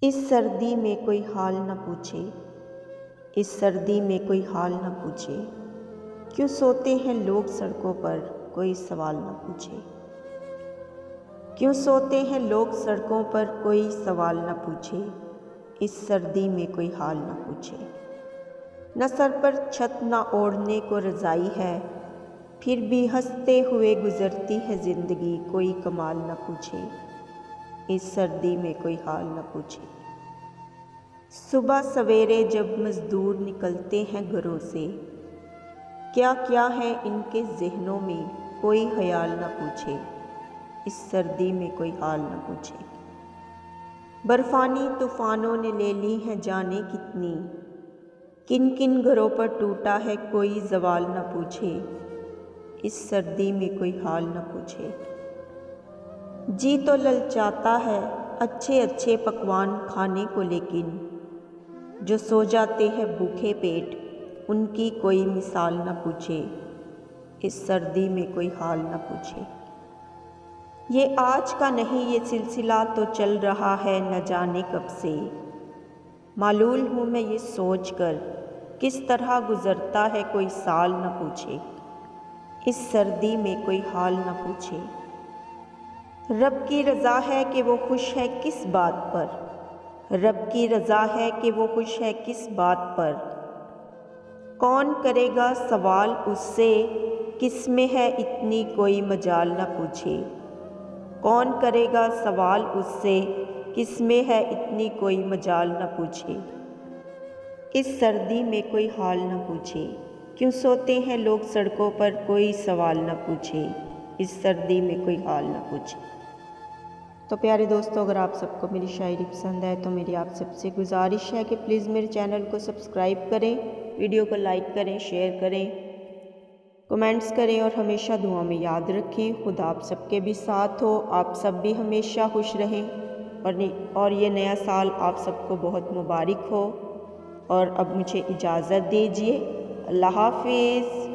इस सर्दी में कोई हाल न पूछे, इस सर्दी में कोई हाल न पूछे, क्यों सोते हैं लोग सड़कों पर कोई सवाल न पूछे। क्यों सोते हैं लोग सड़कों पर कोई सवाल न पूछे, इस सर्दी में कोई हाल न पूछे। न सर पर छत न ओढ़ने को रज़ाई है, फिर भी हंसते हुए गुजरती है ज़िंदगी, कोई कमाल न पूछे, इस सर्दी में कोई हाल न पूछे। सुबह सवेरे जब मज़दूर निकलते हैं घरों से, क्या क्या है इनके ज़हनों में कोई ख्याल न पूछे, इस सर्दी में कोई हाल न पूछे। बर्फ़ानी तूफ़ानों ने ले ली हैं जाने कितनी, किन किन घरों पर टूटा है कोई ज़वाल न पूछे, इस सर्दी में कोई हाल न पूछे। जी तो ललचाता है अच्छे अच्छे पकवान खाने को, लेकिन जो सो जाते हैं भूखे पेट उनकी कोई मिसाल न पूछे, इस सर्दी में कोई हाल न पूछे। ये आज का नहीं ये सिलसिला तो चल रहा है न जाने कब से, मालूल हूँ मैं ये सोच कर किस तरह गुज़रता है कोई साल न पूछे, इस सर्दी में कोई हाल न पूछे। रब की रज़ा है कि वो खुश है किस बात पर, रब की रज़ा है कि वो खुश है किस बात पर। कौन करेगा सवाल उससे किस में है इतनी कोई मजाल न पूछे। कौन करेगा सवाल उससे किस में है इतनी कोई मजाल न पूछे, इस सर्दी में कोई हाल न पूछे। क्यों सोते हैं लोग सड़कों पर कोई सवाल न पूछे, इस सर्दी में कोई हाल न पूछे। तो प्यारे दोस्तों, अगर आप सबको मेरी शायरी पसंद है तो मेरी आप सबसे गुजारिश है कि प्लीज़ मेरे चैनल को सब्सक्राइब करें, वीडियो को लाइक करें, शेयर करें, कमेंट्स करें और हमेशा दुआ में याद रखें। खुदा आप सबके भी साथ हो, आप सब भी हमेशा खुश रहें और ये नया साल आप सबको बहुत मुबारक हो। और अब मुझे इजाज़त दीजिए, अल्लाह हाफिज़।